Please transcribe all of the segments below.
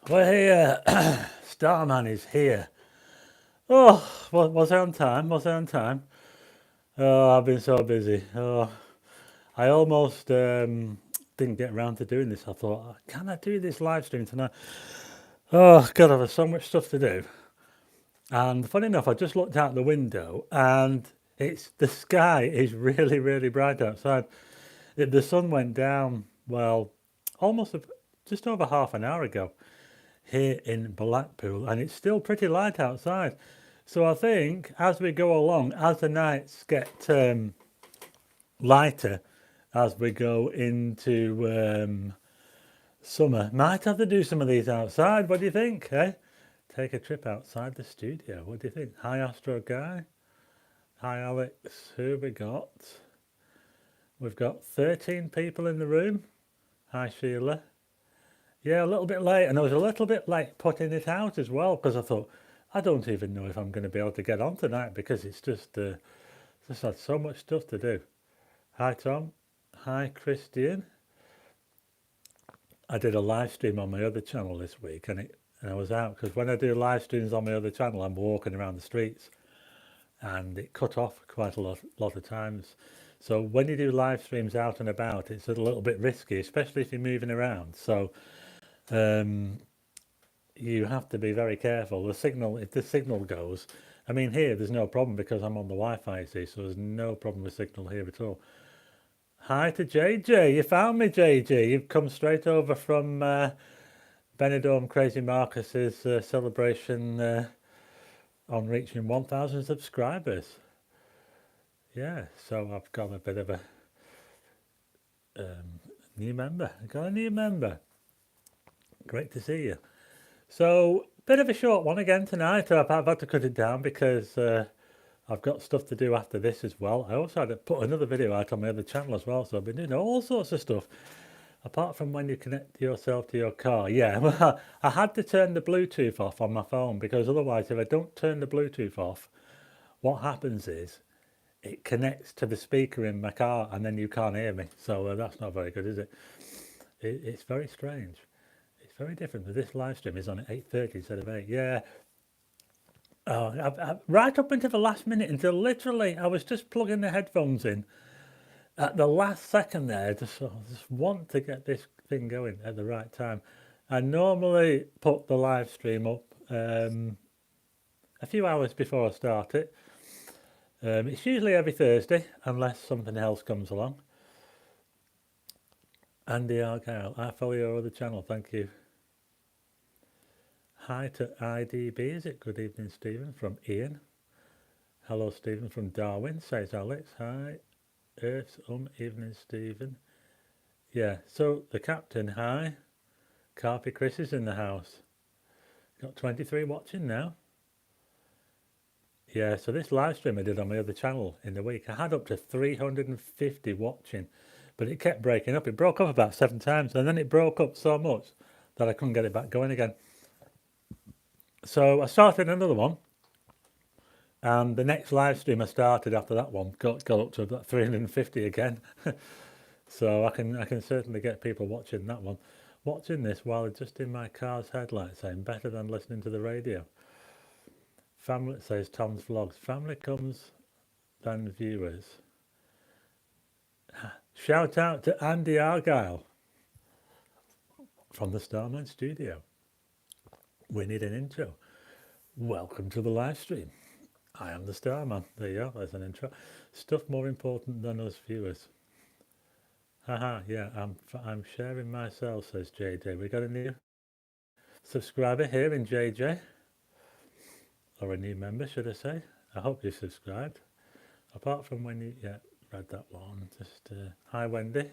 We're here. Starman is here. Oh, was I on time? Was I on time? Oh, I've been so busy. Oh, I almost didn't get around to doing this. I thought, can I do this live stream tonight? Oh, God, I've so much stuff to do. And funny enough, I just looked out the window and the sky is really, really bright outside. The sun went down, well, almost just over half an hour ago here in Blackpool, and it's still pretty light outside. So I think as we go along, as the nights get lighter, as we go into summer, might have to do some of these outside. What do you think? Eh? Take a trip outside the studio. What do you think? Hi, Astro Guy. Hi, Alex. Who have we got? We've got 13 people in the room. Hi, Sheila. Yeah, a little bit late, and I was a little bit late putting it out as well because I thought I don't even know if I'm going to be able to get on tonight because it's just had so much stuff to do. Hi Tom, hi Christian. I did a live stream on my other channel this week, and I was out because when I do live streams on my other channel, I'm walking around the streets, and it cut off quite a lot of times. So when you do live streams out and about, it's a little bit risky, especially if you're moving around. So um, you have to be very careful. The signal, if the signal goes, I mean, here there's no problem because I'm on the Wi-Fi, you see, so there's no problem with signal here at all. Hi to JJ. You found me, JJ. You've come straight over from Benidorm Crazy Marcus's celebration on reaching 1,000 subscribers. Yeah, so I've got a bit of a new member. I got a new member. Great to see you. So, bit of a short one again tonight. I've had to cut it down because I've got stuff to do after this as well. I also had to put another video out on my other channel as well, so I've been doing all sorts of stuff. Apart from when you connect yourself to your car. Yeah, well, I had to turn the Bluetooth off on my phone because otherwise if I don't turn the Bluetooth off, what happens is it connects to the speaker in my car and then you can't hear me. So that's not very good, is it? It's very strange. It's very different. This live stream is on at 8:30 instead of 8. Yeah. Oh, right up until the last minute, until literally I was just plugging the headphones in at the last second there. Just want to get this thing going at the right time. I normally put the live stream up a few hours before I start it. It's usually every Thursday, unless something else comes along. Andy Argyle, I follow your other channel, thank you. Hi to IDB, is it? Good evening, Stephen, from Ian. Hello, Stephen, from Darwin, says Alex. Hi, Earth, evening, Stephen. Yeah, so the captain, hi. Carpy Chris is in the house. Got 23 watching now. Yeah, so this live stream I did on my other channel in the week, I had up to 350 watching, but it kept breaking up. It broke up about 7 times, and then it broke up so much that I couldn't get it back going again. So I started another one, and the next live stream I started after that one got up to about 350 again. So I can certainly get people watching that one. Watching this while adjusting my car's headlights, saying better than listening to the radio. Family, says Tom's Vlogs. Family comes than viewers. Shout out to Andy Argyle from the Starman studio. We need an intro. Welcome to the live stream. I am the Starman. There you go, there's an intro. Stuff more important than us viewers. Haha, yeah, I'm sharing myself, says JJ. We got a new subscriber here in JJ. Or a new member, should I say. I hope you subscribed. Apart from when you, yeah, read that one. Just, hi Wendy.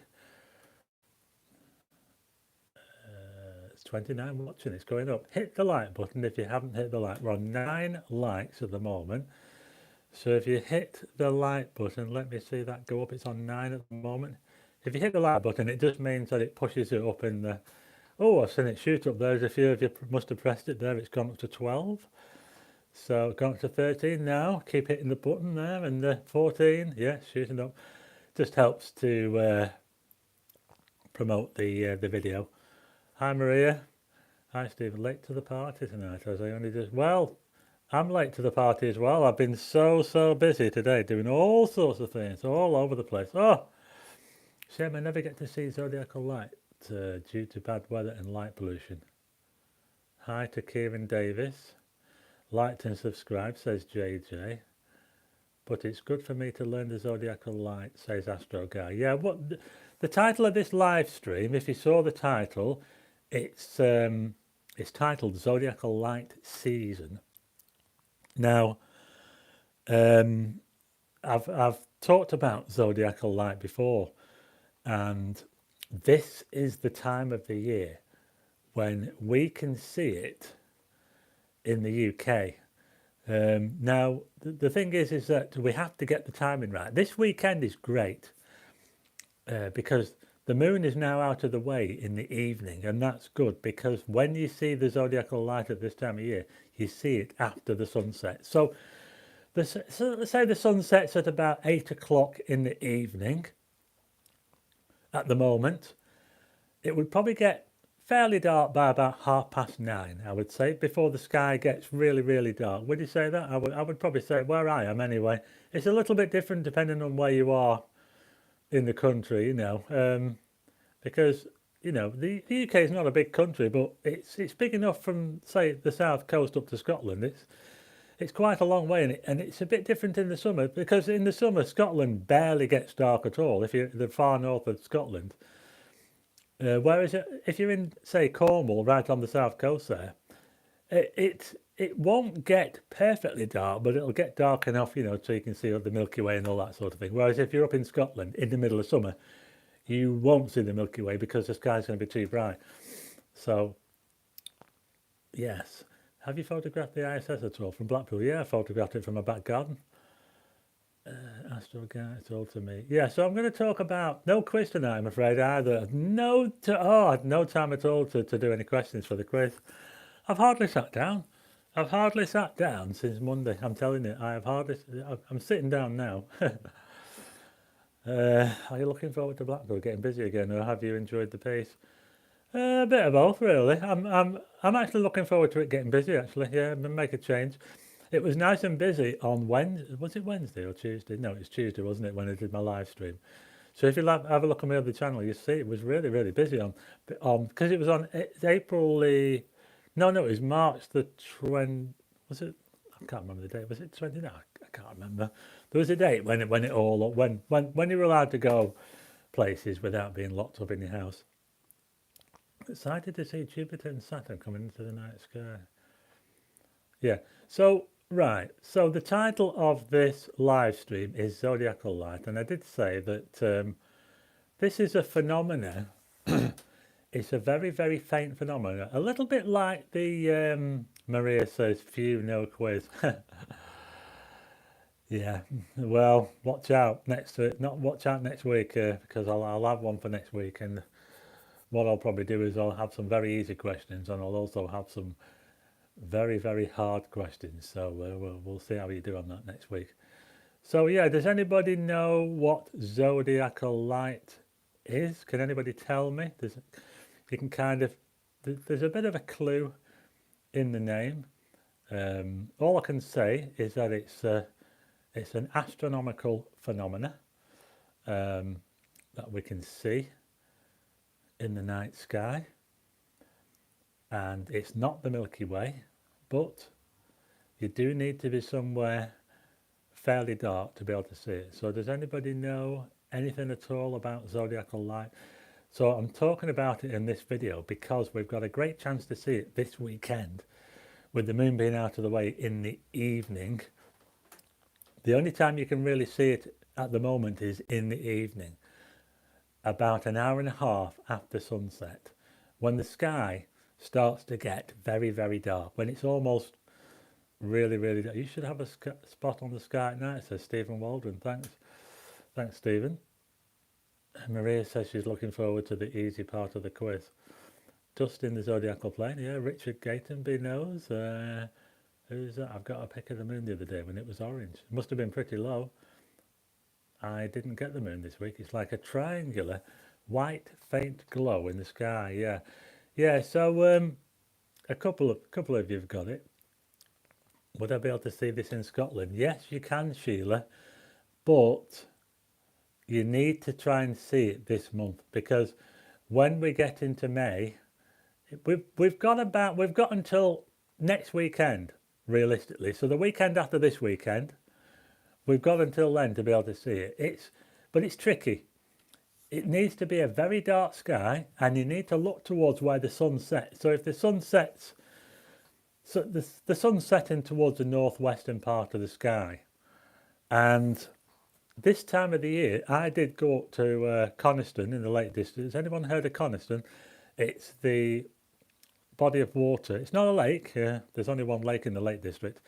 It's 29 watching, it's going up. Hit the like button if you haven't hit the like. We're on 9 likes at the moment. So if you hit the like button, let me see that go up. It's on 9 at the moment. If you hit the like button, it just means that it pushes it up in the... Oh, I've seen it shoot up there. There's a few of you must have pressed it there. It's gone up to 12. So gone up to 13 now. Keep hitting the button there. And the 14, yeah, shooting up. Just helps to promote the video. Hi Maria. Hi, Stephen. Late to the party tonight, as I only just. Well, I'm late to the party as well. I've been so busy today doing all sorts of things all over the place. Oh, shame I never get to see Zodiacal Light due to bad weather and light pollution. Hi to Kieran Davis. Liked and subscribed, says JJ. But it's good for me to learn the Zodiacal Light, says Astro Guy. Yeah, what the title of this live stream, if you saw the title, it's titled Zodiacal Light Season. Now, I've talked about Zodiacal Light before, and this is the time of the year when we can see it in the UK. Now, the thing is that we have to get the timing right. This weekend is great because the moon is now out of the way in the evening, and that's good because when you see the Zodiacal Light at this time of year, you see it after the sunset. So let's say the sun sets at about 8 o'clock in the evening at the moment. It would probably get fairly dark by about 9:30, I would say, before the sky gets really dark. Would you say that? I would probably say where I am anyway. It's a little bit different depending on where you are in the country, because the UK is not a big country, but it's big enough from say the south coast up to Scotland. It's quite a long way, and it's a bit different in the summer because in the summer Scotland barely gets dark at all. If you're the far north of Scotland, whereas if you're in say Cornwall, right on the south coast there, it won't get perfectly dark, but it'll get dark enough, so you can see the Milky Way and all that sort of thing. Whereas if you're up in Scotland in the middle of summer, you won't see the Milky Way because the sky's going to be too bright. So, yes. Have you photographed the ISS at all from Blackpool? Yeah, I photographed it from my back garden. Astro Guy told to me. Yeah, so I'm going to talk about no quiz tonight, I'm afraid, either. I had no time at all to do any questions for the quiz. I've hardly sat down. I've hardly sat down since Monday. I'm telling you, I'm sitting down now. Are you looking forward to Blackpool getting busy again, or have you enjoyed the pace? A bit of both, really. I'm actually looking forward to it getting busy. Actually, yeah, make a change. It was nice and busy on Wednesday. Was it Wednesday or Tuesday? No, it's Tuesday, wasn't it, when I did my live stream? So if you have a look on my other channel, you see it was really busy on because it was on April the. No, it was March the 20. Was it? I can't remember the date. Was it 20? No, I can't remember. There was a date when it all when you were allowed to go places without being locked up in your house. Excited to see Jupiter and Saturn coming into the night sky. Yeah. So right. So the title of this live stream is Zodiacal Light, and I did say that this is a phenomena. It's a very faint phenomenon. A little bit like the Maria says, "Few, no quiz." Yeah. Well, watch out next week because I'll have one for next week, and what I'll probably do is I'll have some very easy questions, and I'll also have some very hard questions. So we'll see how you do on that next week. So yeah, does anybody know what zodiacal light is? Can anybody tell me? You can there's a bit of a clue in the name. All I can say is that it's an astronomical phenomena that we can see in the night sky, and it's not the Milky Way, but you do need to be somewhere fairly dark to be able to see it. So does anybody know anything at all about zodiacal light? So I'm talking about it in this video because we've got a great chance to see it this weekend with the moon being out of the way in the evening. The only time you can really see it at the moment is in the evening, about an hour and a half after sunset, when the sky starts to get very dark, when it's almost really dark. You should have a spot on the sky at night, says Stephen Waldron. Thanks Stephen. Maria says she's looking forward to the easy part of the quiz. Dust in the zodiacal plane. Yeah, Richard Gatenby knows. Who's that? I've got a pic of the moon the other day when it was orange. It must have been pretty low. I didn't get the moon this week. It's like a triangular white faint glow in the sky. Yeah. So a couple of you've got it. Would I be able to see this in Scotland? Yes, you can, Sheila, but you need to try and see it this month, because when we get into May, we've got until next weekend, realistically. So the weekend after this weekend, we've got until then to be able to see it. But it's tricky. It needs to be a very dark sky, and you need to look towards where the sun sets. So if the sun sets, so the sun's setting towards the northwestern part of the sky, and this time of the year, I did go up to Coniston in the Lake District. Has anyone heard of Coniston? It's the body of water. It's not a lake. There's only one lake in the Lake District.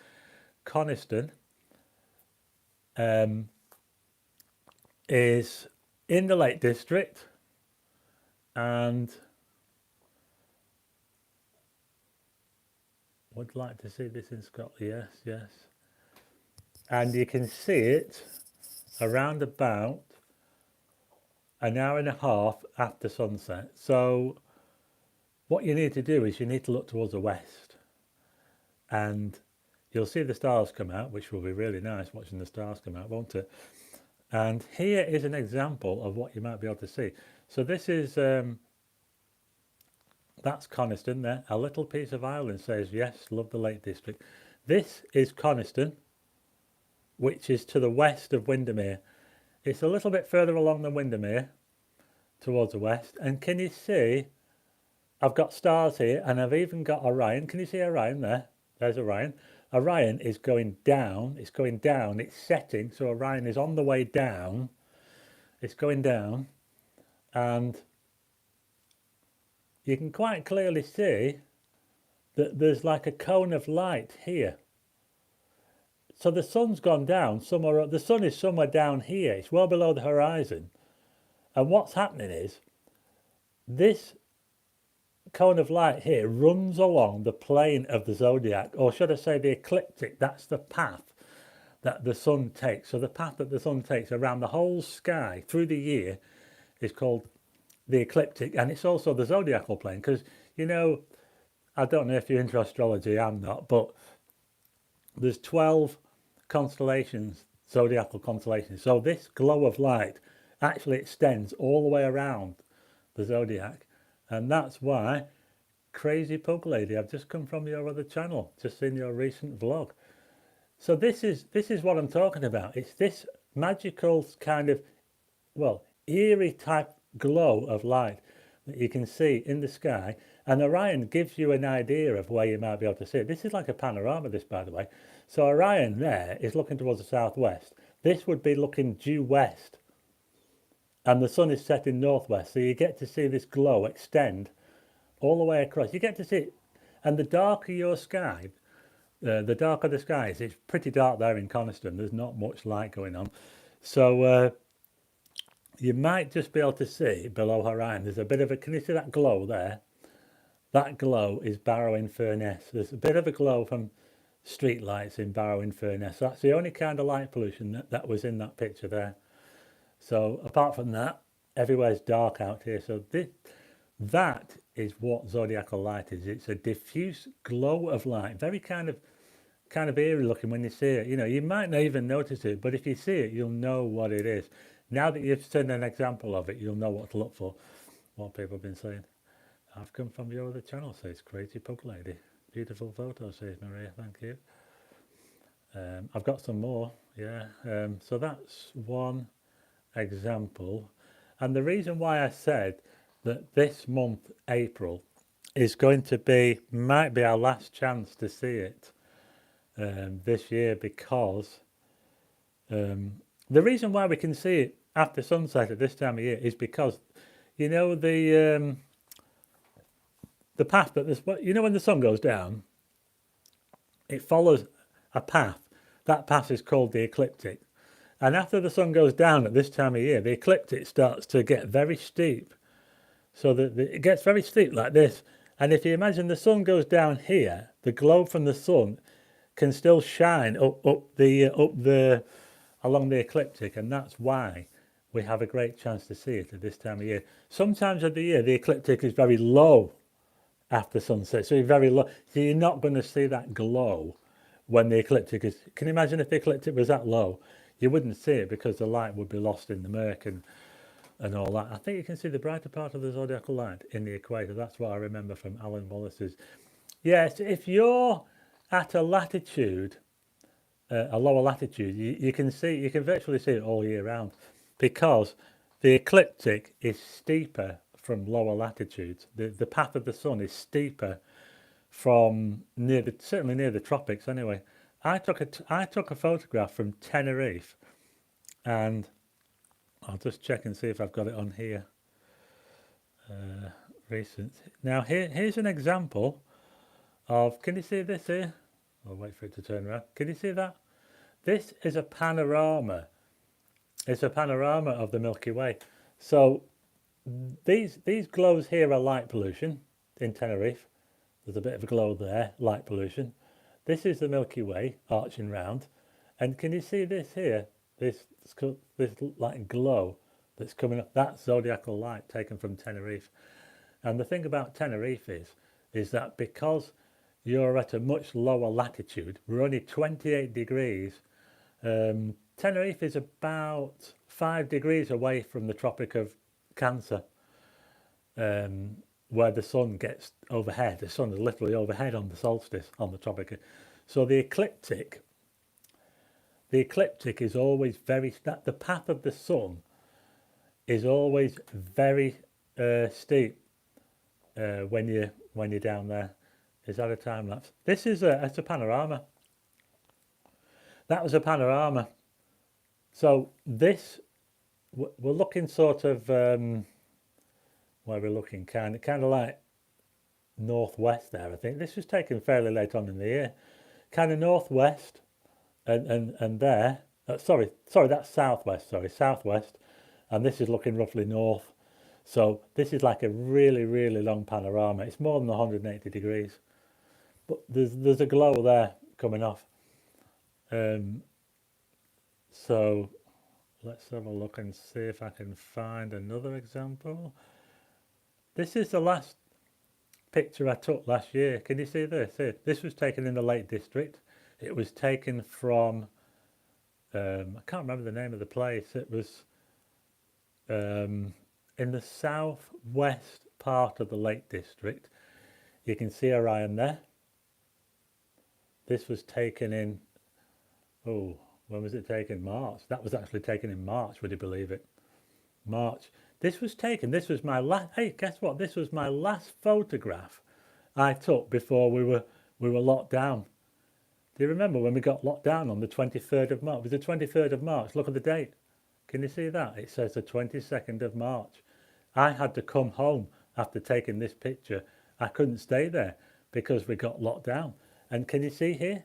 Coniston is in the Lake District, and would like to see this in Scotland. Yes. And you can see it around about an hour and a half after sunset. So what you need to do is you need to look towards the west, and you'll see the stars come out, which will be really nice watching the stars come out, won't it? And here is an example of what you might be able to see. So this is that's Coniston there. A little piece of Ireland says yes, love the Lake District. This is Coniston, which is to the west of Windermere. It's a little bit further along than Windermere towards the west. And can you see, I've got stars here, and I've even got Orion. Can you see Orion there? There's Orion. Orion is going down. It's going down. It's setting. So Orion is on the way down. It's going down. And you can quite clearly see that there's like a cone of light here. So the sun's gone down somewhere. The sun is somewhere down here. It's well below the horizon. And what's happening is this cone of light here runs along the plane of the zodiac, or should I say the ecliptic. That's the path that the sun takes. So the path that the sun takes around the whole sky through the year is called the ecliptic, and it's also the zodiacal plane, because, you know, I don't know if you're into astrology, I'm not, but there's 12 constellations, zodiacal constellations. So this glow of light actually extends all the way around the zodiac, and that's why, Crazy Pug Lady, I've just come from your other channel, just seen your recent vlog. So this is what I'm talking about. It's this magical kind of, well, eerie type glow of light that you can see in the sky, and Orion gives you an idea of where you might be able to see it. This is like a panorama, this, by the way. So Orion there is looking towards the southwest. This would be looking due west, and the sun is setting northwest, so you get to see this glow extend all the way across. You get to see it, and the darker your sky, the darker the sky is. It's pretty dark there in Coniston. There's not much light going on, so you might just be able to see below Orion. There's a bit of a, can you see that glow there? That glow is Barrow-in-Furness. There's a bit of a glow from street lights in Barrow-in-Furness. That's the only kind of light pollution that was in that picture there. So apart from that, everywhere's dark out here. So that is what zodiacal light is. It's a diffuse glow of light, very kind of eerie looking when you see it. You know, you might not even notice it, but if you see it, you'll know what it is. Now that you've seen an example of it, you'll know what to look for. What people have been saying. I've come from your other channel, says Crazy Pug Lady. Beautiful photo, says Maria, thank you. I've got some more, yeah. So that's one example. And the reason why I said that this month, April, is going to be, might be our last chance to see it this year, because the reason why we can see it after sunset at this time of year is because, you know, the path that this, you know, when the sun goes down, it follows a path. That path is called the ecliptic. And after the sun goes down at this time of year, the ecliptic starts to get very steep. So that it gets very steep like this. And if you imagine the sun goes down here, the glow from the sun can still shine up along the ecliptic, and that's why we have a great chance to see it at this time of year. Sometimes of the year, the ecliptic is very low after sunset. So you're very low. So you're not going to see that glow when the ecliptic is. Can you imagine if the ecliptic was that low? You wouldn't see it because the light would be lost in the murk and all that. I think you can see the brighter part of the zodiacal light in the equator. That's what I remember from Alan Wallace's. Yes, if you're at a latitude, a lower latitude, you can virtually see it all year round, because the ecliptic is steeper from lower latitudes. The path of the sun is steeper from certainly near the tropics. Anyway, I took a photograph from Tenerife, and I'll just check and see if I've got it on here. Recent. Now here's an example of. Can you see this here? I'll wait for it to turn around. Can you see that? This is a panorama. It's a panorama of the Milky Way. So these glows here are light pollution in Tenerife. There's a bit of a glow there, light pollution. This is the Milky Way arching round. And can you see this here? This like glow that's coming up. That's zodiacal light taken from Tenerife. And the thing about Tenerife is that because you're at a much lower latitude, we're only 28 degrees. Tenerife is about 5 degrees away from the Tropic of Cancer, where the sun gets overhead. The sun is literally overhead on the solstice on the tropic. So the ecliptic is always the path of the sun is always very steep when you're down there. Is that a time lapse? This is it's a panorama. That was a panorama. So this, we're looking sort of, where we're looking kind of like northwest there, I think. This was taken fairly late on in the year. Kind of northwest and there. Sorry, that's southwest, southwest. And this is looking roughly north. So this is like a really, really long panorama. It's more than 180 degrees. But there's a glow there coming off. So let's have a look and see if I can find another example. This is the last picture I took last year. Can you see this? Here, this was taken in the Lake District. It was taken from, I can't remember the name of the place. It was in the southwest part of the Lake District. You can see Orion there. This was taken in, when was it taken? March. That was actually taken in March, would you believe it? March. This was my last, hey, guess what? This was my last photograph I took before we were locked down. Do you remember when we got locked down on the 23rd of March? It was the 23rd of March. Look at the date. Can you see that? It says the 22nd of March. I had to come home after taking this picture. I couldn't stay there because we got locked down. And can you see here?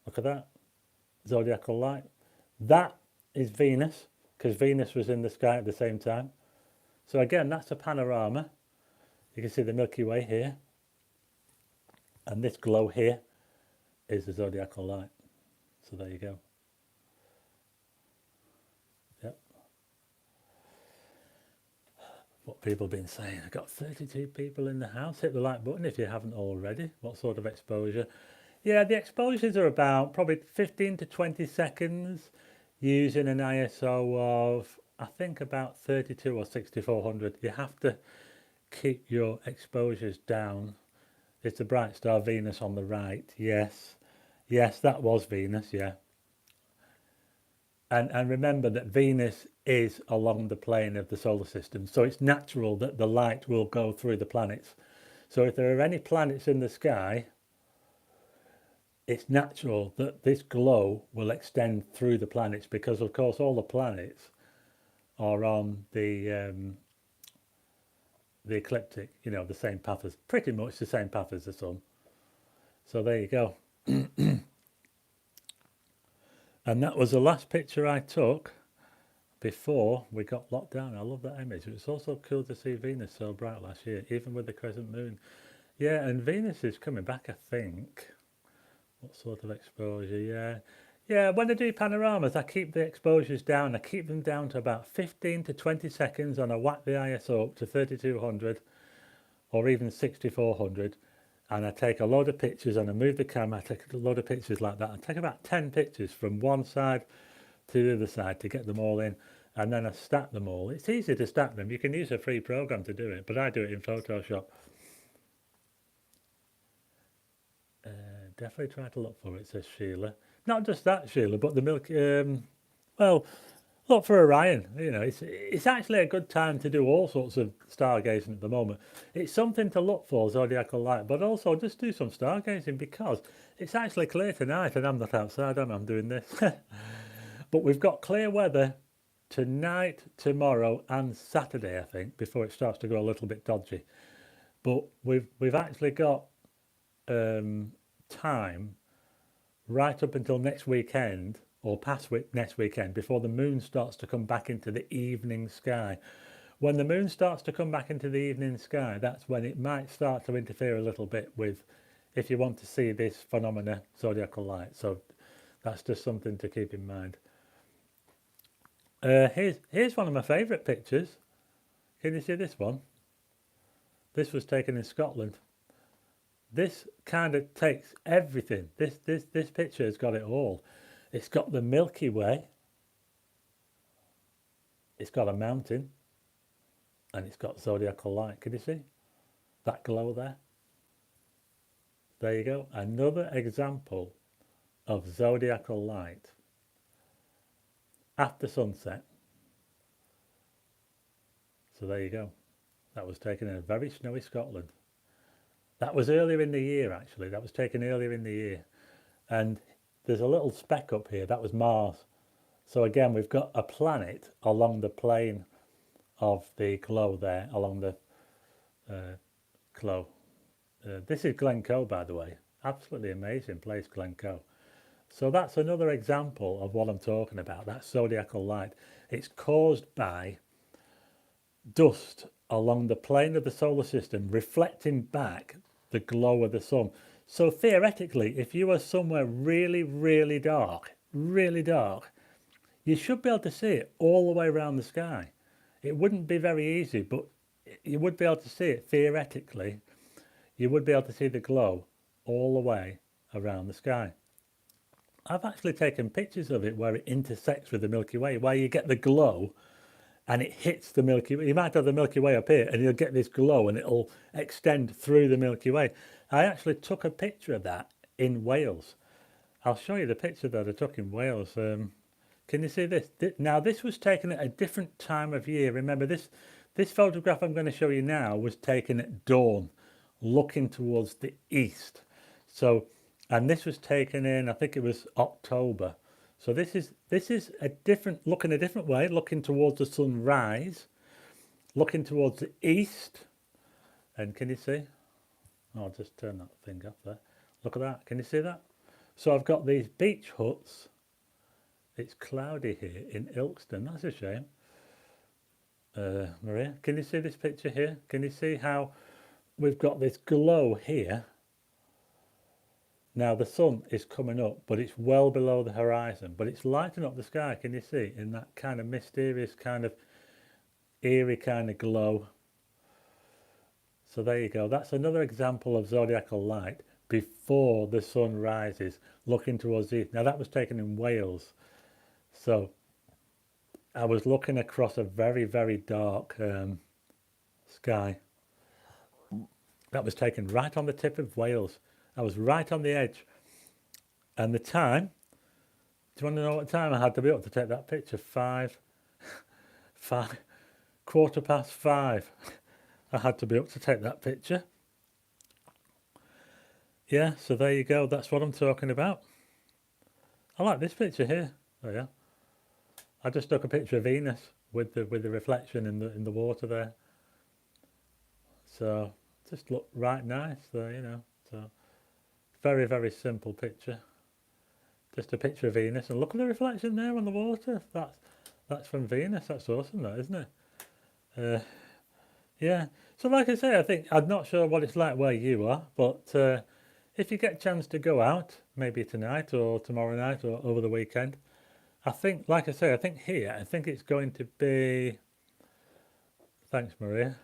Look at that. Zodiacal light. That is Venus, because Venus was in the sky at the same time. So again, that's a panorama. You can see the Milky Way here. And this glow here is the zodiacal light. So there you go. Yep. What people have been saying. I've got 32 people in the house. Hit the like button if you haven't already. What sort of exposure? Yeah, the exposures are about probably 15 to 20 seconds using an ISO of, I think, about 32 or 6400. You have to keep your exposures down. It's the bright star Venus on the right. Yes, that was Venus, yeah. And remember that Venus is along the plane of the solar system. So it's natural that the light will go through the planets. So if there are any planets in the sky, it's natural that this glow will extend through the planets, because of course all the planets are on the ecliptic, the same path as, pretty much the same path as the sun. So there you go. And that was the last picture I took before we got locked down. I love that image. It was also cool to see Venus so bright last year, even with the crescent moon. Yeah, and Venus is coming back, I think. What sort of exposure? Yeah, when I do panoramas, I keep the exposures down. I keep them down to about 15 to 20 seconds, and I whack the ISO up to 3200 or even 6400, and I take a load of pictures and I move the camera, I take a load of pictures like that. I take about 10 pictures from one side to the other side to get them all in, and then I stack them all. It's easy to stack them. You can use a free program to do it, but I do it in Photoshop. Definitely try to look for it, says Sheila. Not just that, Sheila, but the milk. Well, look for Orion. You know, it's actually a good time to do all sorts of stargazing at the moment. It's something to look for, Zodiacal Light, but also just do some stargazing because it's actually clear tonight, and I'm not outside. I'm doing this, but we've got clear weather tonight, tomorrow, and Saturday, I think, before it starts to go a little bit dodgy. But we've actually got time right up until next weekend or past next weekend before the moon starts to come back into the evening sky. When the moon starts to come back into the evening sky, that's when it might start to interfere a little bit with if you want to see this phenomena, zodiacal light. So that's just something to keep in mind. Here's one of my favourite pictures. Can you see this one? This was taken in Scotland. This kind of takes everything. This picture has got it all. It's got the Milky Way. It's got a mountain. And it's got zodiacal light. Can you see that glow there? There you go. Another example of zodiacal light after sunset. So there you go. That was taken in a very snowy Scotland. That was earlier in the year, actually. That was taken earlier in the year. And there's a little speck up here. That was Mars. So again, we've got a planet along the plane of the glow there, along the glow. This is Glencoe, by the way. Absolutely amazing place, Glencoe. So that's another example of what I'm talking about. That zodiacal light. It's caused by dust along the plane of the solar system reflecting back the glow of the sun. So theoretically, if you are somewhere really, really dark, you should be able to see it all the way around the sky. It wouldn't be very easy, but you would be able to see it theoretically. You would be able to see the glow all the way around the sky. I've actually taken pictures of it where it intersects with the Milky Way, where you get the glow and it hits the Milky Way. You might have the Milky Way up here and you'll get this glow and it'll extend through the Milky Way. I actually took a picture of that in Wales. I'll show you the picture that I took in Wales. Can you see this? Now, this was taken at a different time of year. Remember, this photograph I'm going to show you now was taken at dawn, looking towards the east. So, and this was taken in, I think it was October. So this is a different, looking a different way, looking towards the sunrise, looking towards the east. And can you see? Oh, I'll just turn that thing off there. Look at that. Can you see that? So I've got these beach huts. It's cloudy here in Ilkeston. That's a shame. Maria, can you see this picture here? Can you see how we've got this glow here? Now the sun is coming up, but it's well below the horizon, but it's lighting up the sky. Can you see in that kind of mysterious, kind of eerie kind of glow? So there you go. That's another example of zodiacal light before the sun rises, looking towards the east. Now that was taken in Wales. So I was looking across a very, very dark sky. That was taken right on the tip of Wales. I was right on the edge. And the time, do you want to know what time I had to be up to take that picture? 5:15. I had to be up to take that picture. Yeah, so there you go. That's what I'm talking about. I like this picture here. Oh yeah. I just took a picture of Venus with the reflection in the water there. So just looked right nice there, you know. So very, very simple picture. Just a picture of Venus, and look at the reflection there on the water. That's from Venus. That's awesome, that, isn't it? Yeah. So like I say, I think I'm not sure what it's like where you are, but if you get a chance to go out, maybe tonight or tomorrow night or over the weekend, I think, like I say, I think it's going to be. Thanks, Maria.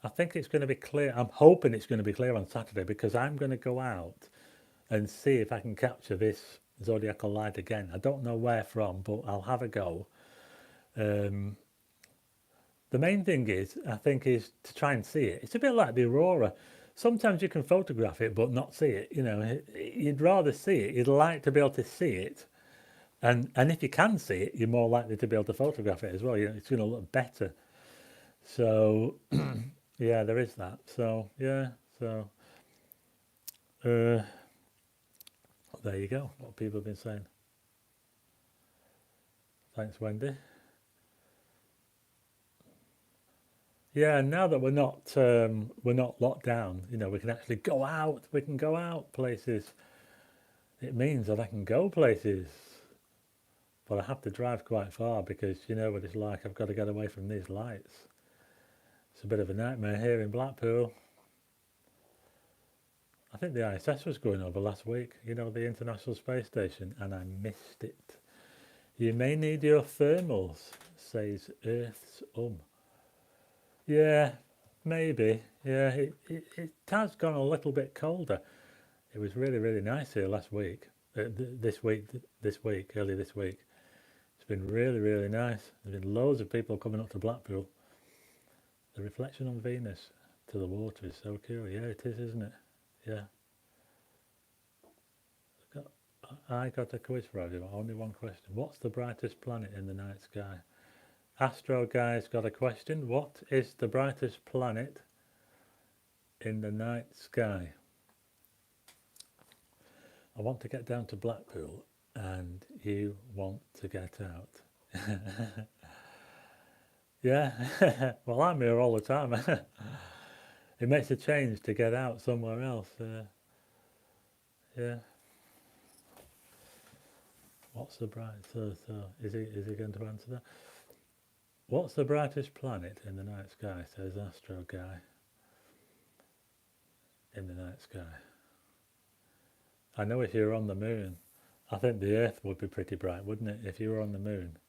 I think it's going to be clear. I'm hoping it's going to be clear on Saturday because I'm going to go out and see if I can capture this zodiacal light again. I don't know where from, but I'll have a go. Um, the main thing is, I think, is to try and see it. It's a bit like the aurora. Sometimes you can photograph it but not see it. You know, you'd rather see it. You'd like to be able to see it, and if you can see it, you're more likely to be able to photograph it as well. You know, it's going to look better. So yeah, there is that. So yeah, so uh, there you go. What people have been saying. Thanks, Wendy. Yeah, now that we're not locked down, you know, we can actually go out. We can go out places. It means that I can go places, but I have to drive quite far because you know what it's like. I've got to get away from these lights. It's a bit of a nightmare here in Blackpool. I think the ISS was going over last week, you know, the International Space Station, and I missed it. You may need your thermals, says Earth's Yeah, maybe. Yeah, it has gone a little bit colder. It was really, really nice here last week. This week, early this week. It's been really, really nice. There's been loads of people coming up to Blackpool. The reflection on Venus to the water is so cool. Yeah, it is, isn't it? Yeah. I got a quiz for you. Only one question. What's the brightest planet in the night sky? Astro Guy's got a question. What is the brightest planet in the night sky? I want to get down to Blackpool and you want to get out. Yeah, well, I'm here all the time. It makes a change to get out somewhere else. Yeah. What's the brightest? So is he going to answer that? What's the brightest planet in the night sky? Says Astro Guy. In the night sky. I know if you're on the moon, I think the Earth would be pretty bright, wouldn't it? If you were on the moon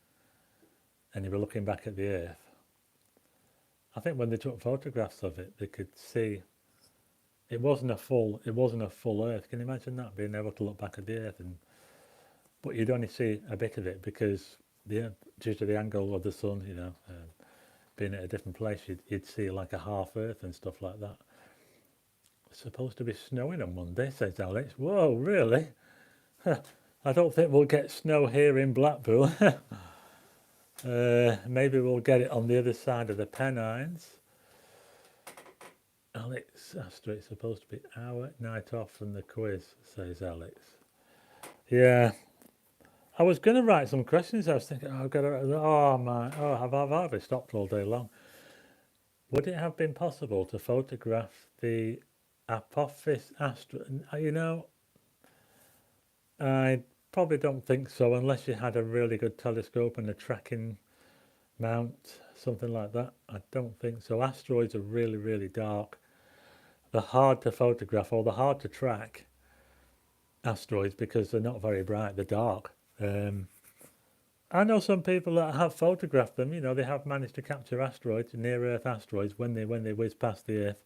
and you were looking back at the Earth, I think when they took photographs of it, they could see it wasn't a full Earth. Can you imagine that, being able to look back at the Earth but you'd only see a bit of it because due to the angle of the sun, you know, being at a different place, you'd see like a half Earth and stuff like that. It's supposed to be snowing on Monday, says Alex. Whoa, really? I don't think we'll get snow here in Blackpool. Maybe we'll get it on the other side of the Pennines. Alex Astor, it's supposed to be our night off from the quiz, says Alex. Yeah. I was going to write some questions. I was thinking, I've got to, I've hardly stopped all day long. Would it have been possible to photograph the Apophis asteroid? You know, I probably don't think so, unless you had a really good telescope and a tracking mount, something like that. I don't think so. Asteroids are really, really dark. They're hard to photograph, or they're hard to track, asteroids, because they're not very bright, they're dark. I know some people that have photographed them. You know, they have managed to capture asteroids, near-Earth asteroids, when they whiz past the Earth.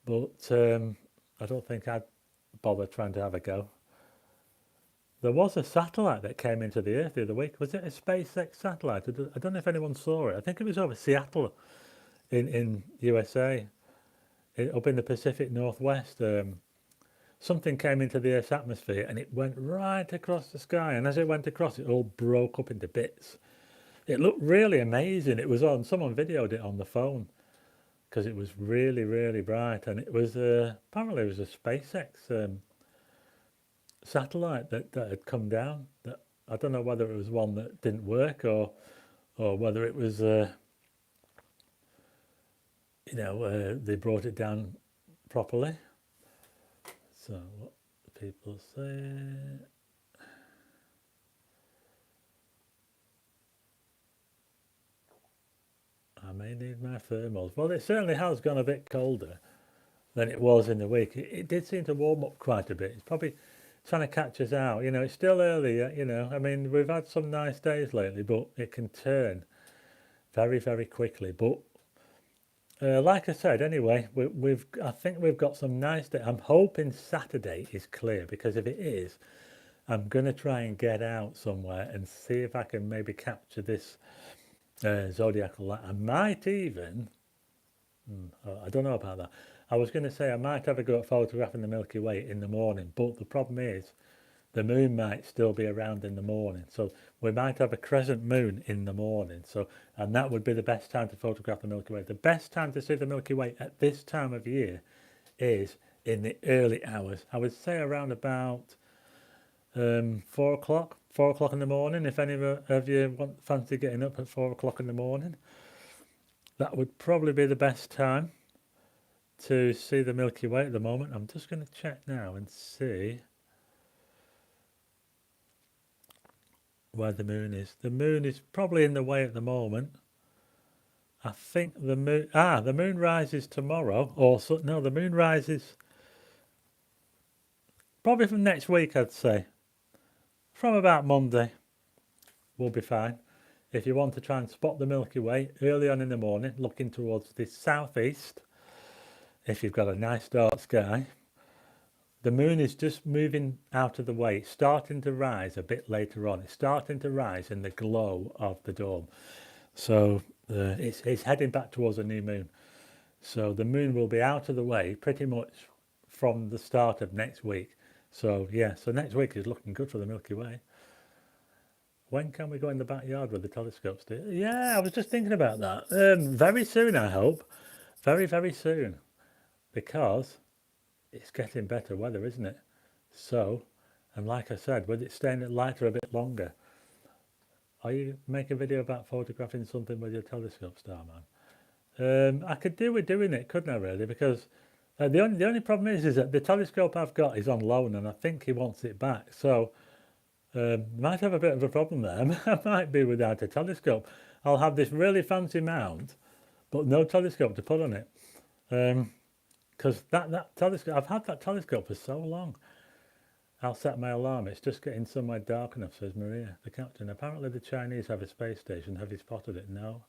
But I don't think I'd bother trying to have a go. There was a satellite that came into the Earth the other week. Was it a SpaceX satellite? I don't know if anyone saw it. I think it was over Seattle in USA, up in the Pacific Northwest. Something came into the Earth's atmosphere and it went right across the sky. And as it went across, it all broke up into bits. It looked really amazing. It was on, someone videoed it on the phone because it was really, really bright. And it was, apparently it was a SpaceX satellite that had come down. That I don't know whether it was one that didn't work or whether it was, they brought it down properly. So what people say. I may need my thermals. Well, it certainly has gone a bit colder than it was in the week. It did seem to warm up quite a bit. It's probably trying to catch us out. You know, it's still early, you know. I mean, we've had some nice days lately, but it can turn very, very quickly. But Like I said, anyway, I think we've got some nice day. I'm hoping Saturday is clear, because if it is, I'm going to try and get out somewhere and see if I can maybe capture this zodiacal light. I might even, I don't know about that. I was going to say I might have a go at photographing the Milky Way in the morning, but the problem is the moon might still be around in the morning. So we might have a crescent moon in the morning. So, and that would be the best time to photograph the Milky Way. The best time to see the Milky Way at this time of year is in the early hours. I would say around about 4 o'clock in the morning. If any of you fancy getting up at 4 o'clock in the morning, that would probably be the best time to see the Milky Way at the moment. I'm just going to check now and see where the moon is. The moon is probably in the way at the moment. I think the moon rises tomorrow, or so, no, the moon rises probably from next week, I'd say. From about Monday, we'll be fine. If you want to try and spot the Milky Way early on in the morning, looking towards the southeast, if you've got a nice dark sky, the moon is just moving out of the way, starting to rise a bit later on. It's starting to rise in the glow of the dome. So it's heading back towards a new moon. So the moon will be out of the way pretty much from the start of next week. So yeah, so next week is looking good for the Milky Way. When can we go in the backyard with the telescope, Steve? Yeah, I was just thinking about that. Very soon, I hope. Very, very soon. Because it's getting better weather, isn't it? So, and like I said, with it staying lighter a bit longer, are you making a video about photographing something with your telescope, Starman? I could do with doing it, couldn't I, really? Because the only problem is that the telescope I've got is on loan, and I think he wants it back. So, might have a bit of a problem there. I might be without a telescope. I'll have this really fancy mount, but no telescope to put on it. Because that telescope, I've had that telescope for so long. I'll set my alarm. It's just getting somewhere dark enough, says Maria, the captain. Apparently the Chinese have a space station. Have you spotted it? No.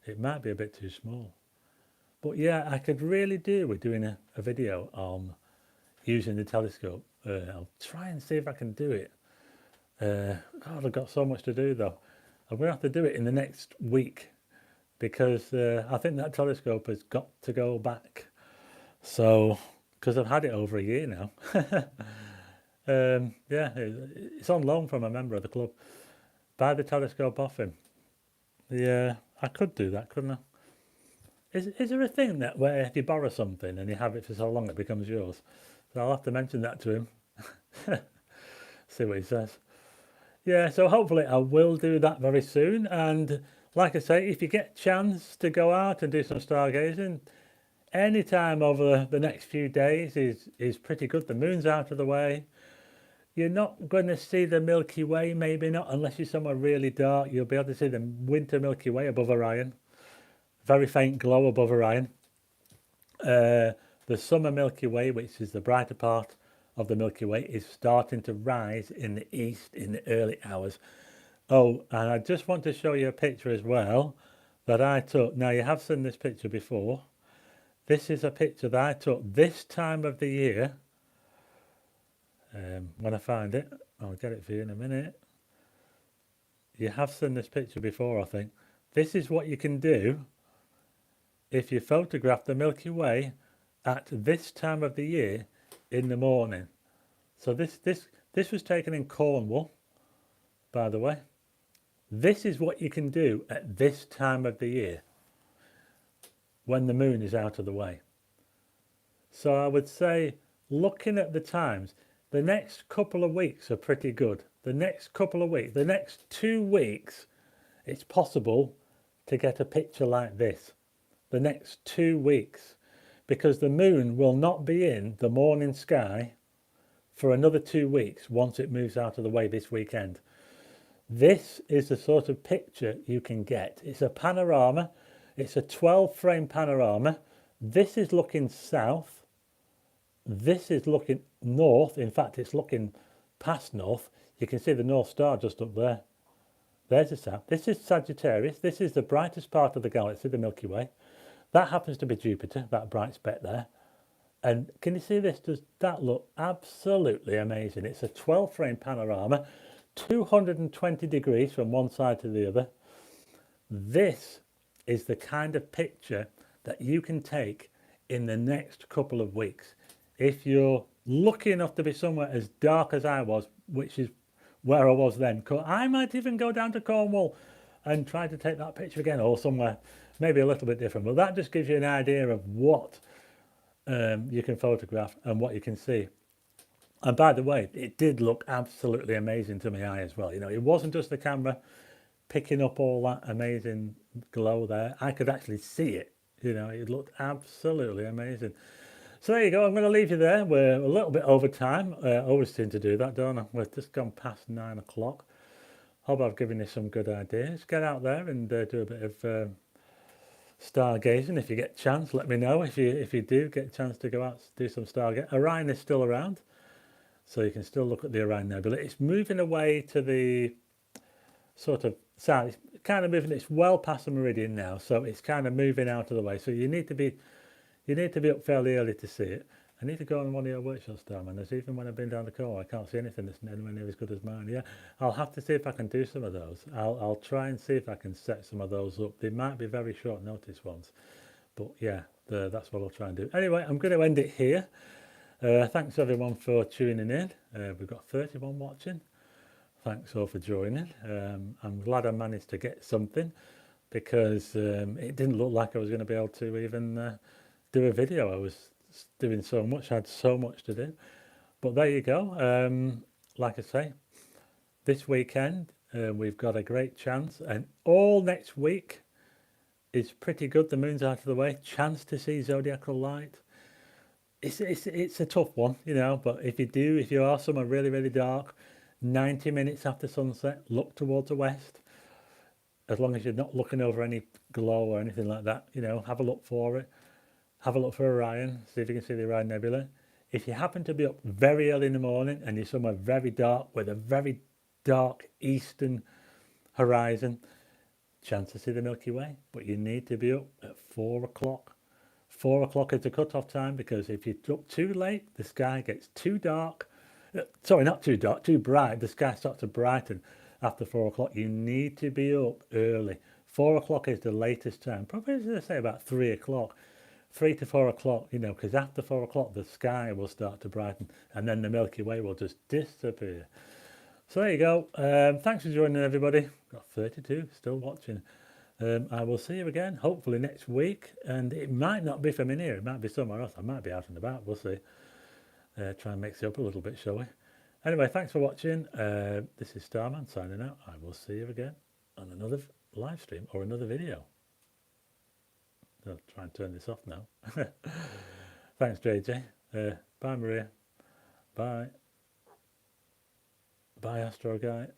It might be a bit too small. But yeah, I could really do with doing a video on using the telescope. I'll try and see if I can do it. God, I've got so much to do though. I'm going to have to do it in the next week, because I think that telescope has got to go back. So, because I've had it over a year now. Yeah, it's on loan from a member of the club. Buy the telescope off him. Yeah, I could do that, couldn't I? Is there a thing that where if you borrow something and you have it for so long it becomes yours? So I'll have to mention that to him. See what he says. Yeah, so hopefully I will do that very soon. And like I say, if you get a chance to go out and do some stargazing, any time over the next few days is pretty good. The moon's out of the way. You're not going to see the Milky Way, maybe not, unless you're somewhere really dark. You'll be able to see the winter Milky Way above Orion. Very faint glow above Orion. The summer Milky Way, which is the brighter part of the Milky Way, is starting to rise in the east in the early hours. Oh, and I just want to show you a picture as well that I took. Now, you have seen this picture before. This is a picture that I took this time of the year. When I find it, I'll get it for you in a minute. You have seen this picture before, I think. This is what you can do if you photograph the Milky Way at this time of the year in the morning. So this was taken in Cornwall, by the way. This is what you can do at this time of the year when the moon is out of the way. So I would say, looking at the times, the next couple of weeks are pretty good. The next 2 weeks, it's possible to get a picture like this. The next 2 weeks, because the moon will not be in the morning sky for another 2 weeks once it moves out of the way this weekend. This is the sort of picture you can get. It's a panorama. It's a 12-frame panorama. This is looking south. This is looking north. In fact, it's looking past north. You can see the North Star just up there. There's the south. This is Sagittarius. This is the brightest part of the galaxy, the Milky Way. That happens to be Jupiter, that bright speck there. And can you see this? Does that look absolutely amazing? It's a 12 frame panorama, 220 degrees from one side to the other. This is the kind of picture that you can take in the next couple of weeks. If you're lucky enough to be somewhere as dark as I was, which is where I was then, I might even go down to Cornwall and try to take that picture again, or somewhere maybe a little bit different. But that just gives you an idea of what you can photograph and what you can see. And by the way, it did look absolutely amazing to my eye as well. You know, it wasn't just the camera picking up all that amazing glow there. I could actually see it. You know, it looked absolutely amazing. So there you go. I'm going to leave you there. We're a little bit over time. I always seem to do that, don't I? We've just gone past 9 o'clock. Hope I've given you some good ideas. Get out there and do a bit of stargazing if you get a chance. Let me know if you do get a chance to go out do some stargazing. Orion is still around, so you can still look at the Orion Nebula. It's moving away to the sort of south. It's kind of moving. It's well past the meridian now, so it's kind of moving out of the way. So you need to be up fairly early to see it. I need to go on one of your workshops, Starman. As even when I've been down the corner, I can't see anything that's anywhere near as good as mine. Yeah, I'll have to see if I can do some of those. I'll try and see if I can set some of those up. They might be very short notice ones, but yeah, that's what I'll try and do. Anyway, I'm going to end it here. Thanks everyone for tuning in. We've got 31 watching. Thanks all for joining. I'm glad I managed to get something, because it didn't look like I was going to be able to even do a video. I was doing so much, I had so much to do. But there you go. Like I say, this weekend we've got a great chance, and all next week is pretty good. The moon's out of the way. Chance to see Zodiacal Light. It's a tough one, you know, but if you are somewhere really, really dark, 90 minutes after sunset, look towards the west. As long as you're not looking over any glow or anything like that, you know, have a look for it. Have a look for Orion, see if you can see the Orion Nebula. If you happen to be up very early in the morning and you're somewhere very dark with a very dark eastern horizon, chance to see the Milky Way, but you need to be up at 4 o'clock. 4 o'clock is the cut-off time, because if you're up too late, the sky gets too dark. Sorry, not too dark, too bright. The sky starts to brighten after 4 o'clock. You need to be up early. 4 o'clock is the latest time. Probably, as I say, about 3 o'clock. 3 to 4 o'clock, you know, because after 4 o'clock the sky will start to brighten, and then the Milky Way will just disappear. So there you go. Thanks for joining, everybody. Got 32 still watching. I will see you again, hopefully next week, and it might not be from in here. It might be somewhere else. I might be out and about. We'll see. Try and mix it up a little bit, shall we? Anyway, thanks for watching. This is Starman signing out. I will see you again on another live stream or another video. I'll try and turn this off now. Thanks, JJ. Bye, Maria. Bye. Bye, Astro Guy.